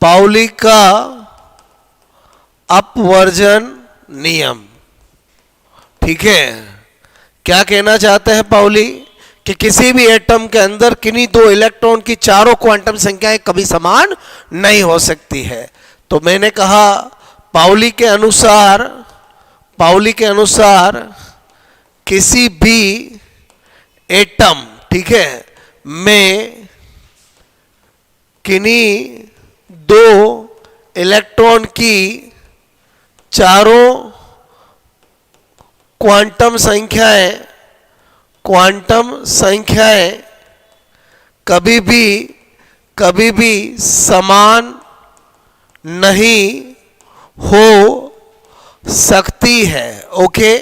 Pauli का अपवर्जन नियम। ठीक है, क्या कहना चाहते हैं पाउली कि किसी भी एटम के अंदर किन्हीं दो इलेक्ट्रॉन की चारों क्वांटम संख्याएं कभी समान नहीं हो सकती है। तो मैंने कहा पाउली के अनुसार किसी भी एटम, ठीक है, में किन्हीं दो इलेक्ट्रॉन की चारों क्वांटम संख्याएं कभी भी समान नहीं हो सकती है। ओके,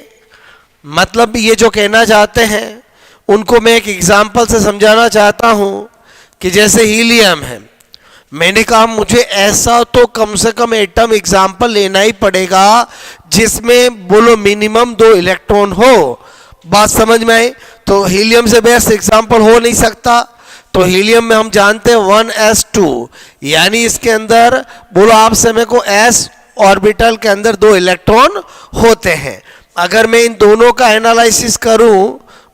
मतलब ये जो कहना चाहते हैं उनको मैं एक एग्जांपल से समझाना चाहता हूं कि जैसे हीलियम है, मैंने कहा मुझे ऐसा तो कम से कम एटम एग्जांपल लेना ही पड़ेगा जिसमें बोलो मिनिमम 2 इलेक्ट्रॉन हो। बात समझ में आई? तो हीलियम से बेस्ट एग्जांपल हो नहीं सकता। तो हीलियम में हम जानते हैं 1s2, यानी इसके अंदर बोलो आपसे मेरे को s ऑर्बिटल के अंदर 2 इलेक्ट्रॉन होते हैं। अगर मैं इन दोनों का एनालिसिस करूं,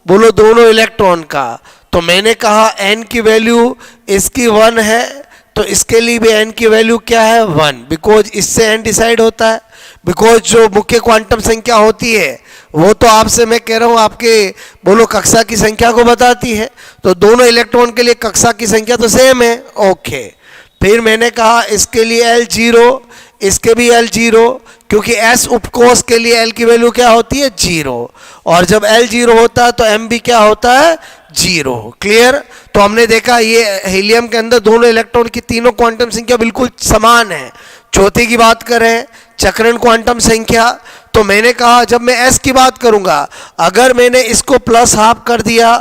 बोलो दोनों इलेक्ट्रॉन का, तो मैंने कहा n की वैल्यू इसकी 1 है, तो इसके लिए भी n की वैल्यू क्या है 1, बिकॉज इससे n डिसाइड होता है। बिकॉज जो मुख्य क्वांटम संख्या होती है वो तो आपसे मैं कह रहा हूं आपके बोलो कक्षा की संख्या को बताती है, तो दोनों इलेक्ट्रॉन के लिए कक्षा की संख्या तो सेम है। ओके, फिर मैंने कहा इसके लिए L0, इसके भी L0, क्योंकि s उपकोष के लिए L की वैल्यू क्या होती है 0, और जब L0 होता है तो M भी क्या होता है 0। क्लियर? तो हमने देखा ये हीलियम के अंदर दोनों इलेक्ट्रॉन की तीनों क्वांटम संख्या बिल्कुल समान है। चौथी की बात करें चक्रण क्वांटम संख्या, तो मैंने कहा जब मैं s की बात करूंगा, अगर मैंने इसको प्लस हाफ कर दिया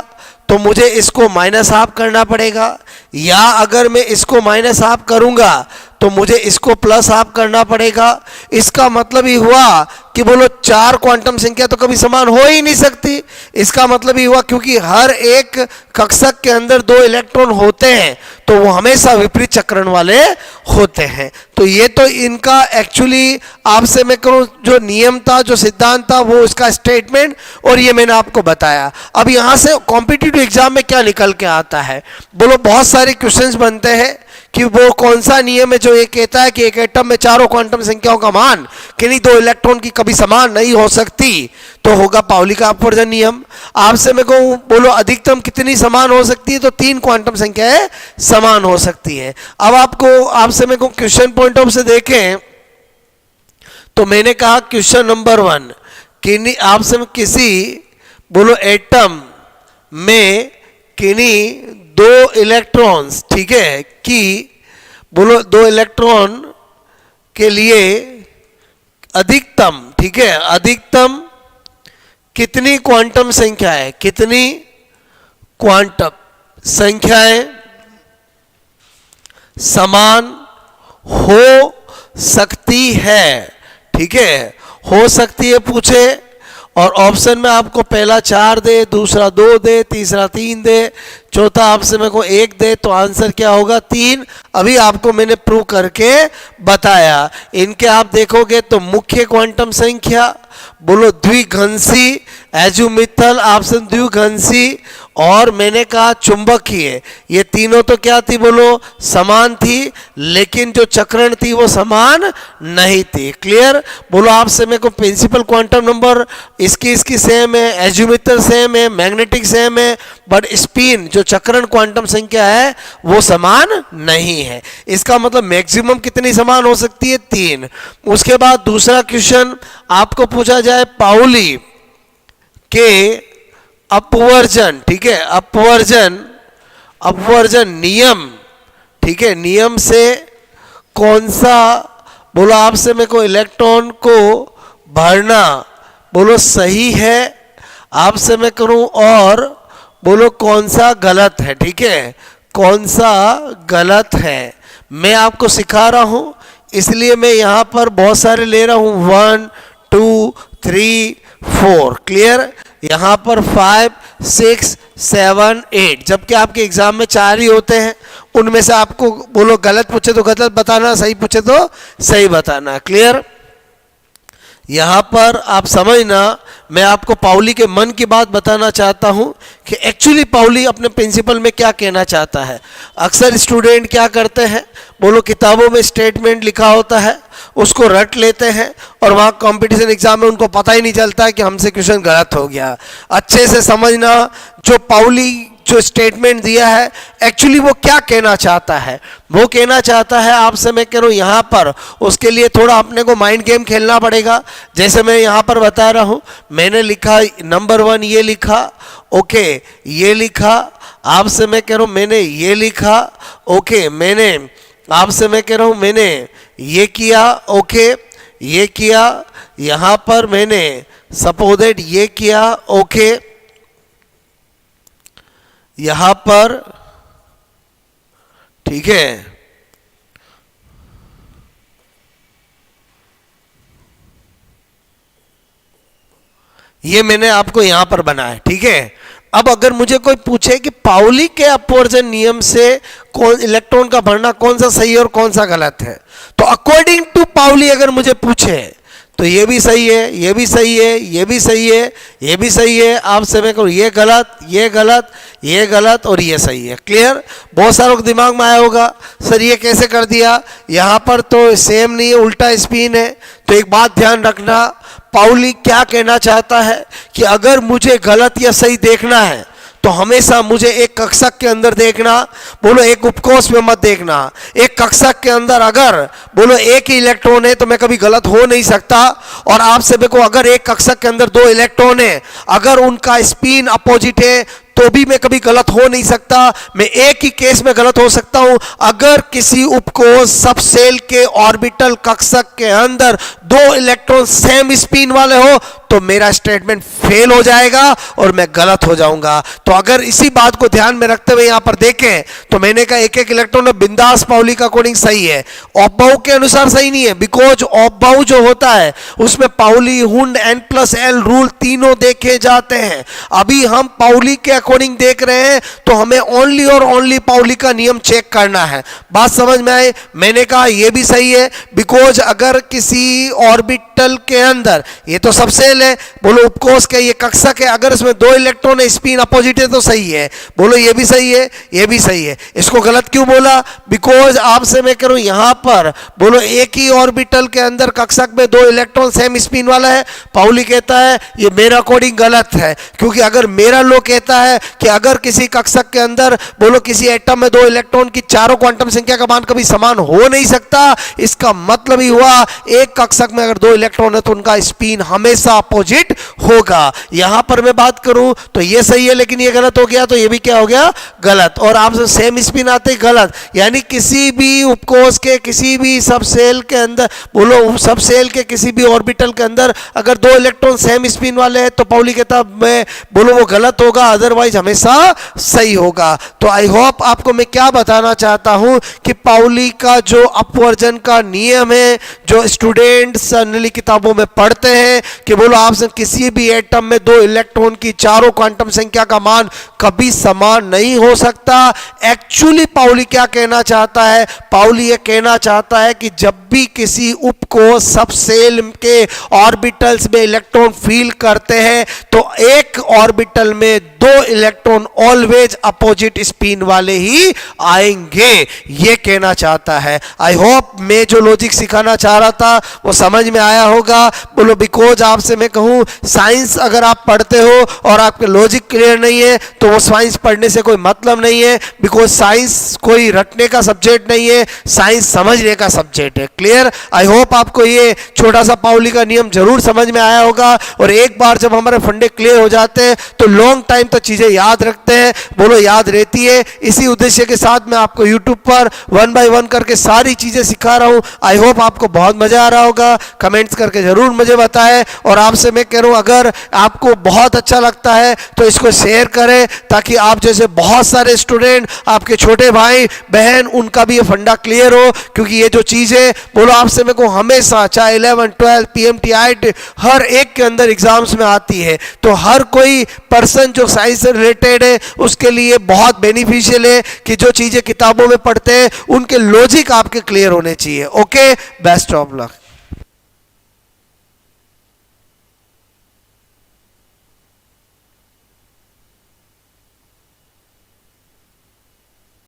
तो मुझे इसको माइनस हाफ करना पड़ेगा, या अगर मैं इसको माइनस हाफ करूंगा तो मुझे इसको प्लस हाफ करना पड़ेगा। इसका मतलब ही हुआ कि बोलो 4 क्वांटम संख्या तो कभी समान हो ही नहीं सकती। इसका मतलब ही हुआ क्योंकि हर एक कक्षक के अंदर 2 इलेक्ट्रॉन होते हैं तो वो हमेशा विपरीत चक्रण वाले होते हैं। तो ये तो इनका एक्चुअली आपसे मैं कहूँ जो नियम था, जो सिद्धांत था, वो इसका स्टेटमेंट, और ये मैंने आपको बताया। अब यहाँ से कॉम्पिटिटिव एग्जाम में क्या निकल के आता है, बोलो बहुत सारे क्वेश्चंस बनते हैं कि वो कौन सा नियम है जो ये कहता है कि एक एटम में चारों क्वांटम संख्याओं का मान किन्हीं 2 इलेक्ट्रॉन की कभी समान नहीं हो सकती, तो होगा पाउली का अपवर्जन नियम। आपसे मैं कहूँ बोलो अधिकतम कितनी समान हो सकती है, तो 3 क्वांटम संख्याएं समान हो सकती है। अब आपसे मैं कहूँ क्वेश्चन पॉइंट ऑफ से देखें तो मैंने कहा क्वेश्चन नंबर 1 कि आपसे किसी बोलो एटम में किन्हीं 2 इलेक्ट्रॉन्स, ठीक है, कि बोलो 2 इलेक्ट्रॉन के लिए अधिकतम, ठीक है, अधिकतम कितनी क्वांटम संख्याएं, कितनी क्वांटम संख्याएं समान हो सकती है, ठीक है, हो सकती है पूछे, और ऑप्शन में आपको पहला 4 दे, दूसरा 2 दे, तीसरा 3 दे, चौथा आपसे मेरे को 1 दे, तो आंसर क्या होगा 3। अभी आपको मैंने प्रूव करके बताया। इनके आप देखोगे तो मुख्य क्वांटम संख्या बोलो द्विघंसी, एजुमिथल ऑप्शन द्विघंसी, और मैंने कहा चुंबकीय, ये तीनों तो क्या थी बोलो समान थी, लेकिन जो चक्रण थी वो समान नहीं थी। क्लियर? बोलो आपसे मेरे को प्रिंसिपल क्वांटम नंबर इसकी सेम है, एजुमिथल सेम है, मैग्नेटिक सेम है, बट स्पिन जो चक्रण क्वांटम संख्या है वो समान नहीं है। इसका मतलब मैक्सिमम कितनी समान हो सकती है 3। उसके बाद दूसरा क्वेश्चन आपको पूछा जाए पाउली के अपवर्जन, ठीक है, अपवर्जन नियम, ठीक है, नियम से कौन सा बोलो आपसे मेरे को इलेक्ट्रॉन को भरना बोलो सही है, आपसे मैं करूं, और बोलो कौन सा गलत है, ठीक है, कौन सा गलत है। मैं आपको सिखा रहा हूं इसलिए मैं यहां पर बहुत सारे ले रहा हूं 1 2 3 4। क्लियर? यहाँ पर 5 6, 7, 8, जबकि आपके एग्जाम में 4 ही होते हैं। उनमें से आपको बोलो गलत पूछे तो गलत बताना, सही पूछे तो सही बताना। क्लियर? यहाँ पर आप समझना, मैं आपको पाउली के मन की बात बताना चाहता हूँ कि एक्चुअली पाउली अपने प्रिंसिपल में क्या कहना चाहता है। अक्सर स्टूडेंट क्या करते हैं, बोलो किताबों में स्टेटमेंट लिखा होता है, उसको रट लेते हैं और वहाँ कंपटीशन एग्जाम में उनको पता ही नहीं चलता कि हमसे क्वेश्चन गलत हो गया। अच्छे से समझना, जो पाउली जो स्टेटमेंट दिया है एक्चुअली वो क्या कहना चाहता है। वो कहना चाहता है, आपसे मैं कह रहा हूँ यहाँ पर, उसके लिए थोड़ा अपने को माइंड गेम खेलना पड़ेगा। जैसे मैं यहाँ पर बता रहा हूँ, मैंने लिखा नंबर 1 ये लिखा, ओके ये लिखा, आपसे मैं कह रहा हूँ मैंने ये लिखा, ओके मैंने आपसे मैं कह रहा हूँ मैंने ये किया, ओके ये किया, यहाँ पर मैंने सपोज दैट ये किया, ओके यहाँ पर, ठीक है। ये मैंने आपको यहां पर बनाया, ठीक है। अब अगर मुझे कोई पूछे कि पाउली के अपवर्जन नियम से कौन इलेक्ट्रॉन का भरना कौन सा सही है और कौन सा गलत है, तो अकॉर्डिंग टू पाउली अगर मुझे पूछे तो ये भी सही है, ये भी सही है, ये भी सही है, ये भी सही है, आपसे मैं कहूँ ये गलत, ये गलत, ये गलत और ये सही है। क्लियर? बहुत सारों के दिमाग में आया होगा, सर ये कैसे कर दिया, यहाँ पर तो सेम नहीं है, उल्टा स्पिन है। तो एक बात ध्यान रखना, पाउली क्या कहना चाहता है कि अगर मुझे गलत या सही देखना है तो हमेशा मुझे एक कक्षक के अंदर देखना, बोलो एक उपकोष में मत देखना। एक कक्षक के अंदर अगर बोलो एक ही इलेक्ट्रॉन है तो मैं कभी गलत हो नहीं सकता। और आपसे देखो, अगर एक कक्षक के अंदर 2 इलेक्ट्रॉन है, अगर उनका स्पिन अपोजिट है तो भी मैं कभी गलत हो नहीं सकता। मैं एक ही केस में गलत हो सकता हूं, अगर किसी उपकोष सब सेल के ऑर्बिटल कक्षक के अंदर 2 इलेक्ट्रॉन सेम स्पिन वाले हो तो मेरा स्टेटमेंट फेल हो जाएगा और मैं गलत हो जाऊंगा। तो अगर इसी बात को ध्यान में रखते हुए यहां पर देखें तो मैंने कहा एक एक इलेक्ट्रॉन बिंदास पाउली का अकॉर्डिंग सही है, ऑफबाउ के अनुसार सही नहीं है, बिकॉज ऑफबाउ जो होता है उसमें पाउली, हुंड, N+L रूल तीनों देखे जाते हैं। अभी हम पाउली के अकॉर्डिंग देख रहे हैं तो हमें ओनली और ओनली पाउली का नियम चेक करना है। बात समझ में आई? मैंने कहा यह भी सही है, बिकॉज अगर किसी ऑर्बिटल के अंदर, ये तो सब सेल है, बोलो उपकोष के ये कक्षक है, अगर इसमें 2 इलेक्ट्रॉन है, स्पिन अपोजिट है तो सही है। बोलो ये भी सही है, ये भी सही है। इसको गलत क्यों बोला? बिकॉज आपसे मैं करूं यहां पर बोलो एक ही ऑर्बिटल के अंदर कक्षक में 2 इलेक्ट्रॉन सेम स्पिन वाला है। पाउली कहता है ये मेरा अकॉर्डिंग गलत है, क्योंकि अगर मेरा लॉ कहता है कि अगर किसी कक्षक के अंदर बोलो किसी एटम में 2 इलेक्ट्रॉन की चारों क्वांटम संख्या का मान कभी समान हो नहीं सकता, इसका मतलब ही हुआ एक कक्षक में अगर 2 इलेक्ट्रॉन है तो उनका स्पिन हमेशा अपोजिट होगा। यहां पर मैं बात करूं तो ये सही है लेकिन ये गलत हो गया, तो ये भी क्या हो गया? गलत। और आपसे सेम स्पिन आते ही गलत, यानी किसी भी उपकोष के किसी भी सब सेल के अंदर बोलो सब सेल के किसी भी ऑर्बिटल के अंदर अगर 2 इलेक्ट्रॉन सेम स्पिन वाले हैं तो पाउली कहता मैं बोलो वो गलत होगा, अदरवाइज हमेशा सही होगा। तो आई होप आपको मैं क्या बताना चाहता हूं कि पाउली का जो अपवर्जन का नियम है, जो स्टूडेंट्स जनरली किताबों में पढ़ते हैं कि बोलो आपसे किसी भी एटम में 2 इलेक्ट्रॉन की चारों क्वांटम संख्या का मान कभी समान नहीं हो सकता। एक्चुअली पाउली क्या कहना चाहता है? पाउली ये कहना चाहता है कि जब भी किसी उपकोष सब सेल के ऑर्बिटल्स में इलेक्ट्रॉन फील करते हैं तो एक ऑर्बिटल में 2 इलेक्ट्रॉन ऑलवेज अपोजिट स्पिन वाले ही आएंगे, ये कहना चाहता है। आई होप मैं जो लॉजिक सिखाना चाह रहा था वो समझ में आया होगा। बोलो बिकॉज आपसे मैं कहूं साइंस अगर आप पढ़ते हो और आपके लॉजिक क्लियर नहीं है तो वो साइंस पढ़ने से कोई मतलब नहीं है, बिकॉज साइंस कोई रटने का सब्जेक्ट नहीं है, साइंस समझने का सब्जेक्ट है। क्लियर? आई होप आपको ये छोटा सा पाउली का नियम जरूर समझ में आया होगा। और एक बार जब हमारे फंडे क्लियर हो जाते हैं तो लॉन्ग टाइम तक चीजें याद रखते हैं, बोलो याद रहती है। इसी उद्देश्य के साथ मैं आपको यूट्यूब पर 1 by 1 करके सारी चीजें सिखा रहा हूं। आई होप आपको बहुत मजा आ रहा होगा। कमेंट्स करके जरूर मुझे बताएं और आप आपसे मैं कह रहा हूँ, अगर आपको बहुत अच्छा लगता है तो इसको शेयर करें, ताकि आप जैसे बहुत सारे स्टूडेंट, आपके छोटे भाई बहन, उनका भी ये फंडा क्लियर हो। क्योंकि ये जो चीज़ें बोलो आपसे मेरे को हमेशा, चाहे 11, 12, PMT, IIT, हर एक के अंदर एग्जाम्स में आती है, तो हर कोई पर्सन जो साइंस से रिलेटेड है उसके लिए बहुत बेनिफिशियल है कि जो चीज़ें किताबों में पढ़ते हैं उनके लॉजिक आपके क्लियर होने चाहिए। Okay, best of luck.